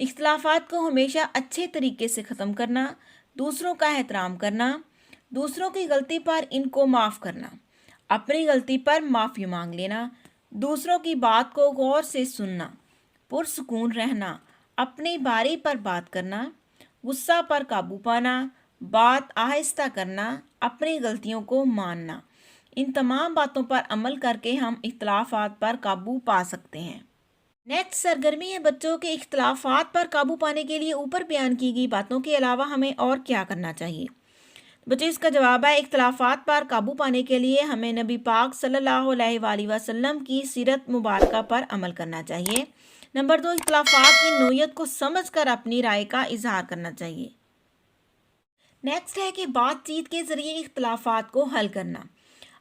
اختلافات کو ہمیشہ اچھے طریقے سے ختم کرنا، دوسروں کا احترام کرنا، دوسروں کی غلطی پر ان کو معاف کرنا، اپنی غلطی پر معافی مانگ لینا، دوسروں کی بات کو غور سے سننا، پرسکون رہنا، اپنی باری پر بات کرنا، غصہ پر قابو پانا، بات آہستہ کرنا، اپنی غلطیوں کو ماننا۔ ان تمام باتوں پر عمل کر کے ہم اختلافات پر قابو پا سکتے ہیں۔ نیکسٹ سرگرمی ہے بچوں کے اختلافات پر قابو پانے کے لیے اوپر بیان کی گئی باتوں کے علاوہ ہمیں اور کیا کرنا چاہیے؟ بچوں اس کا جواب ہے اختلافات پر قابو پانے کے لیے ہمیں نبی پاک صلی اللہ علیہ وآلہ وسلم کی سیرت مبارکہ پر عمل کرنا چاہیے۔ نمبر 2، اختلافات کی نوعیت کو سمجھ کر اپنی رائے کا اظہار کرنا چاہیے۔ نیکسٹ ہے کہ بات چیت کے ذریعے اختلافات کو حل کرنا۔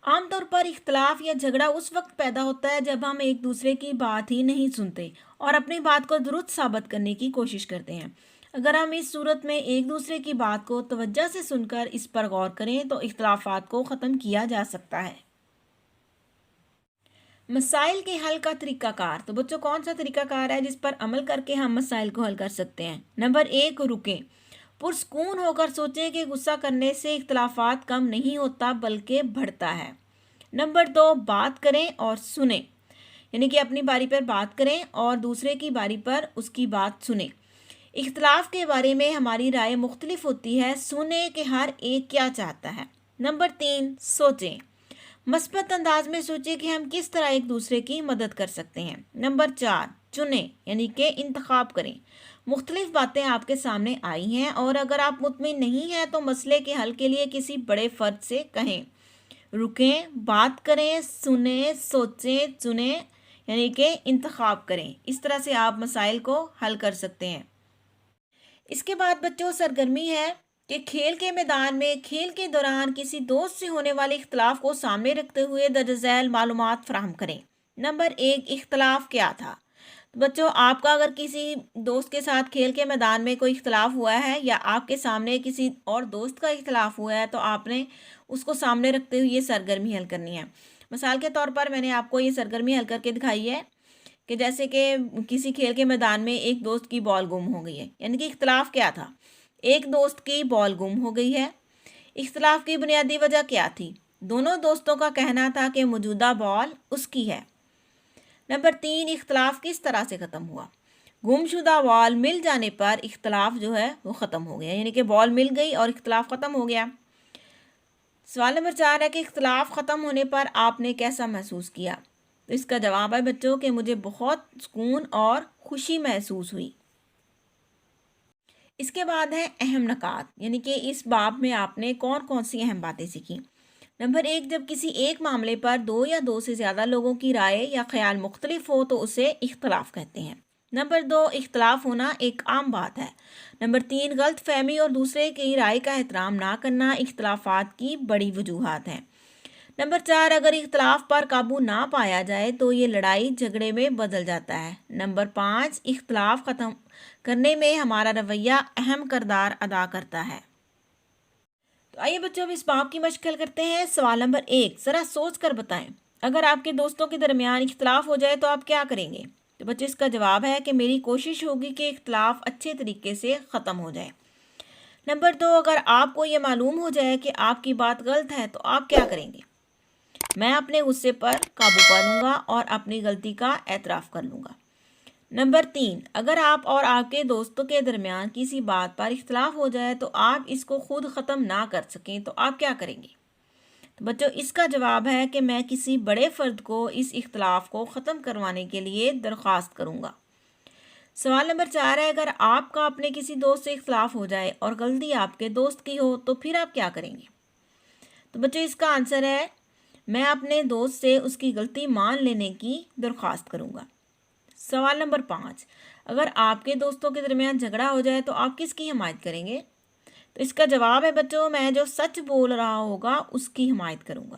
عام طور پر اختلاف یا جھگڑا اس وقت پیدا ہوتا ہے جب ہم ایک دوسرے کی بات ہی نہیں سنتے اور اپنی بات کو درست ثابت کرنے کی کوشش کرتے ہیں۔ اگر ہم اس صورت میں ایک دوسرے کی بات کو توجہ سے سن کر اس پر غور کریں تو اختلافات کو ختم کیا جا سکتا ہے۔ مسائل کے حل کا طریقہ کار۔ تو بچوں کون سا طریقہ کار ہے جس پر عمل کر کے ہم مسائل کو حل کر سکتے ہیں؟ نمبر 1، رکیں، پرسکون ہو کر سوچیں کہ غصہ کرنے سے اختلافات کم نہیں ہوتا بلکہ بڑھتا ہے۔ نمبر 2، بات کریں اور سنیں، یعنی کہ اپنی باری پر بات کریں اور دوسرے کی باری پر اس کی بات سنیں۔ اختلاف کے بارے میں ہماری رائے مختلف ہوتی ہے، سنیں کہ ہر ایک کیا چاہتا ہے۔ نمبر 3، سوچیں، مثبت انداز میں سوچیں کہ ہم کس طرح ایک دوسرے کی مدد کر سکتے ہیں۔ نمبر 4، چنیں، یعنی کہ انتخاب کریں۔ مختلف باتیں آپ کے سامنے آئی ہیں اور اگر آپ مطمئن نہیں ہیں تو مسئلے کے حل کے لیے کسی بڑے فرد سے کہیں۔ رکیں، بات کریں، سنیں، سوچیں، چنیں، یعنی کہ انتخاب کریں۔ اس طرح سے آپ مسائل کو حل کر سکتے ہیں۔ اس کے بعد بچوں سرگرمی ہے کہ کھیل کے میدان میں کھیل کے دوران کسی دوست سے ہونے والے اختلاف کو سامنے رکھتے ہوئے درج ذیل معلومات فراہم کریں۔ نمبر 1، اختلاف کیا تھا؟ بچوں آپ کا اگر کسی دوست کے ساتھ کھیل کے میدان میں کوئی اختلاف ہوا ہے یا آپ کے سامنے کسی اور دوست کا اختلاف ہوا ہے تو آپ نے اس کو سامنے رکھتے ہوئے یہ سرگرمی حل کرنی ہے۔ مثال کے طور پر میں نے آپ کو یہ سرگرمی حل کر کے دکھائی ہے کہ جیسے کہ کسی کھیل کے میدان میں ایک دوست کی بال گم ہو گئی ہے، یعنی کہ اختلاف کیا تھا؟ ایک دوست کی بال گم ہو گئی ہے۔ اختلاف کی بنیادی وجہ کیا تھی؟ دونوں دوستوں کا کہنا تھا کہ موجودہ بال اس کی ہے۔ نمبر 3، اختلاف کس طرح سے ختم ہوا؟ گم شدہ بال مل جانے پر اختلاف جو ہے وہ ختم ہو گیا، یعنی کہ بال مل گئی اور اختلاف ختم ہو گیا۔ سوال نمبر 4 ہے کہ اختلاف ختم ہونے پر آپ نے کیسا محسوس کیا؟ تو اس کا جواب ہے بچوں کہ مجھے بہت سکون اور خوشی محسوس ہوئی۔ اس کے بعد ہے اہم نکات، یعنی کہ اس باب میں آپ نے کون کون سی اہم باتیں سیکھی۔ نمبر 1، جب کسی ایک معاملے پر 2 یا 2 سے زیادہ لوگوں کی رائے یا خیال مختلف ہو تو اسے اختلاف کہتے ہیں۔ نمبر 2، اختلاف ہونا ایک عام بات ہے۔ نمبر 3، غلط فہمی اور دوسرے کی رائے کا احترام نہ کرنا اختلافات کی بڑی وجوہات ہیں۔ نمبر 4، اگر اختلاف پر قابو نہ پایا جائے تو یہ لڑائی جھگڑے میں بدل جاتا ہے۔ نمبر 5، اختلاف ختم کرنے میں ہمارا رویہ اہم کردار ادا کرتا ہے۔ تو آئیے بچوں اب اس باب کی مشق حل کرتے ہیں۔ سوال نمبر 1، ذرا سوچ کر بتائیں اگر آپ کے دوستوں کے درمیان اختلاف ہو جائے تو آپ کیا کریں گے؟ تو بچے اس کا جواب ہے کہ میری کوشش ہوگی کہ اختلاف اچھے طریقے سے ختم ہو جائے۔ نمبر 2، اگر آپ کو یہ معلوم ہو جائے کہ آپ کی بات غلط ہے تو آپ کیا کریں گے؟ میں اپنے غصے پر قابو پا لوں گا اور اپنی غلطی کا اعتراف کر لوں گا۔ نمبر 3، اگر آپ اور آپ کے دوستوں کے درمیان کسی بات پر اختلاف ہو جائے تو آپ اس کو خود ختم نہ کر سکیں تو آپ کیا کریں گے؟ تو بچوں اس کا جواب ہے کہ میں کسی بڑے فرد کو اس اختلاف کو ختم کروانے کے لیے درخواست کروں گا۔ سوال نمبر 4 ہے، اگر آپ کا اپنے کسی دوست سے اختلاف ہو جائے اور غلطی آپ کے دوست کی ہو تو پھر آپ کیا کریں گے؟ تو بچوں اس کا آنسر ہے میں اپنے دوست سے اس کی غلطی مان لینے کی درخواست کروں گا۔ سوال نمبر 5، اگر آپ کے دوستوں کے درمیان جھگڑا ہو جائے تو آپ کس کی حمایت کریں گے؟ تو اس کا جواب ہے بچوں میں جو سچ بول رہا ہوگا اس کی حمایت کروں گا۔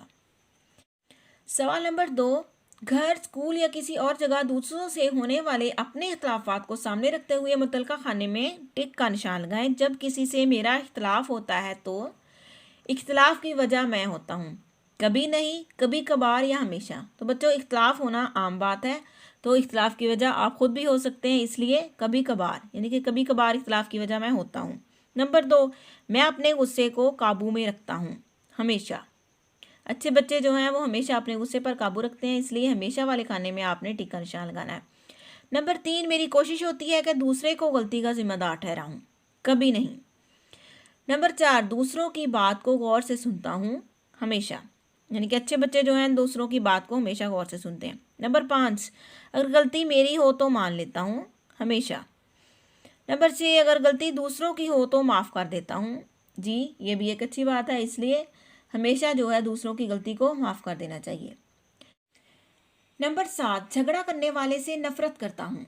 سوال نمبر 2، گھر، اسکول یا کسی اور جگہ دوسروں سے ہونے والے اپنے اختلافات کو سامنے رکھتے ہوئے متعلقہ خانے میں ٹک کا نشان لگائیں۔ جب کسی سے میرا اختلاف ہوتا ہے تو اختلاف کی وجہ میں ہوتا ہوں، کبھی نہیں، کبھی کبھار یا ہمیشہ۔ تو بچوں اختلاف ہونا عام بات ہے، تو اختلاف کی وجہ آپ خود بھی ہو سکتے ہیں، اس لیے کبھی کبھار، یعنی کہ کبھی کبھار اختلاف کی وجہ میں ہوتا ہوں۔ نمبر 2، میں اپنے غصے کو قابو میں رکھتا ہوں ہمیشہ۔ اچھے بچے جو ہیں وہ ہمیشہ اپنے غصے پر قابو رکھتے ہیں، اس لیے ہمیشہ والے کھانے میں آپ نے ٹک کا نشان لگانا ہے۔ نمبر 3، میری کوشش ہوتی ہے کہ دوسرے کو غلطی کا ذمہ دار ٹھہراؤں، کبھی نہیں۔ نمبر 4، دوسروں کی بات کو غور سے سنتا ہوں ہمیشہ، یعنی کہ اچھے بچے جو ہیں دوسروں کی بات کو ہمیشہ غور سے سنتے ہیں۔ نمبر 5، اگر غلطی میری ہو تو مان لیتا ہوں ہمیشہ۔ نمبر 6، اگر غلطی دوسروں کی ہو تو معاف کر دیتا ہوں۔ جی یہ بھی ایک اچھی بات ہے، اس لیے ہمیشہ جو ہے دوسروں کی غلطی کو معاف کر دینا چاہیے۔ نمبر 7، جھگڑا کرنے والے سے نفرت کرتا ہوں،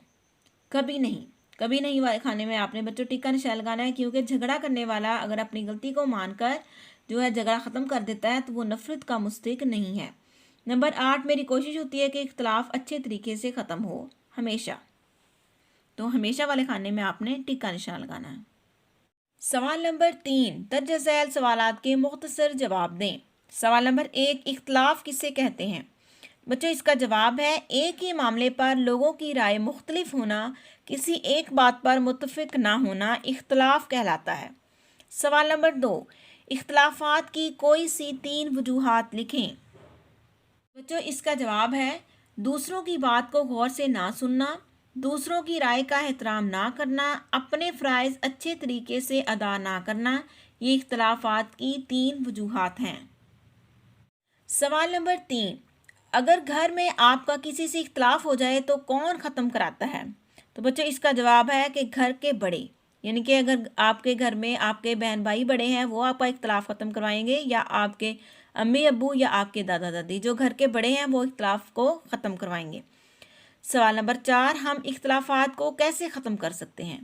کبھی نہیں۔ کبھی نہیں والے کھانے میں آپ نے بچوں ٹک کا نشان لگانا ہے، کیونکہ جھگڑا کرنے والا اگر اپنی غلطی کو مان کر جو ہے جھگڑا ختم کر دیتا ہے تو وہ نفرت کا مستحق نہیں ہے۔ نمبر 8، میری کوشش ہوتی ہے کہ اختلاف اچھے طریقے سے ختم ہو ہمیشہ، تو ہمیشہ والے کھانے میں آپ نے ٹک کا نشان لگانا ہے۔ سوال نمبر 3، درج ذیل سوالات کے مختصر جواب دیں۔ سوال نمبر 1، اختلاف کسے کہتے ہیں؟ بچوں اس کا جواب ہے، ایک ہی معاملے پر لوگوں کی رائے مختلف ہونا، کسی ایک بات پر متفق نہ ہونا اختلاف کہلاتا ہے۔ سوال نمبر 2، اختلافات کی کوئی سی 3 وجوہات لکھیں۔ بچوں اس کا جواب ہے، دوسروں کی بات کو غور سے نہ سننا، دوسروں کی رائے کا احترام نہ کرنا، اپنے فرائض اچھے طریقے سے ادا نہ کرنا، یہ اختلافات کی 3 وجوہات ہیں۔ سوال نمبر 3، اگر گھر میں آپ کا کسی سے اختلاف ہو جائے تو کون ختم کراتا ہے؟ تو بچوں اس کا جواب ہے کہ گھر کے بڑے، یعنی کہ اگر آپ کے گھر میں آپ کے بہن بھائی بڑے ہیں وہ آپ کا اختلاف ختم کروائیں گے، یا آپ کے امی ابو یا آپ کے دادا دادی جو گھر کے بڑے ہیں وہ اختلاف کو ختم کروائیں گے۔ سوال نمبر 4، ہم اختلافات کو کیسے ختم کر سکتے ہیں؟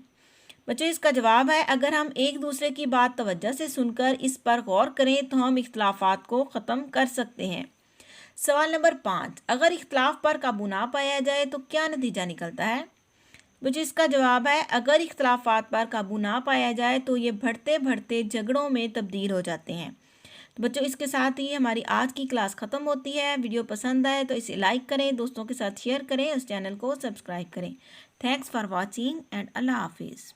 بچوں اس کا جواب ہے، اگر ہم ایک دوسرے کی بات توجہ سے سن کر اس پر غور کریں تو ہم اختلافات کو ختم کر سکتے ہیں۔ سوال نمبر 5، اگر اختلاف پر قابو نہ پایا جائے تو کیا نتیجہ نکلتا ہے؟ بچوں اس کا جواب ہے، اگر اختلافات پر قابو نہ پایا جائے تو یہ بڑھتے بڑھتے جھگڑوں میں تبدیل ہو جاتے ہیں۔ تو بچوں اس کے ساتھ ہی ہماری آج کی کلاس ختم ہوتی ہے۔ ویڈیو پسند آئے تو اسے لائک کریں، دوستوں کے ساتھ شیئر کریں، اس چینل کو سبسکرائب کریں۔ تھینکس فار واچنگ اینڈ اللہ حافظ۔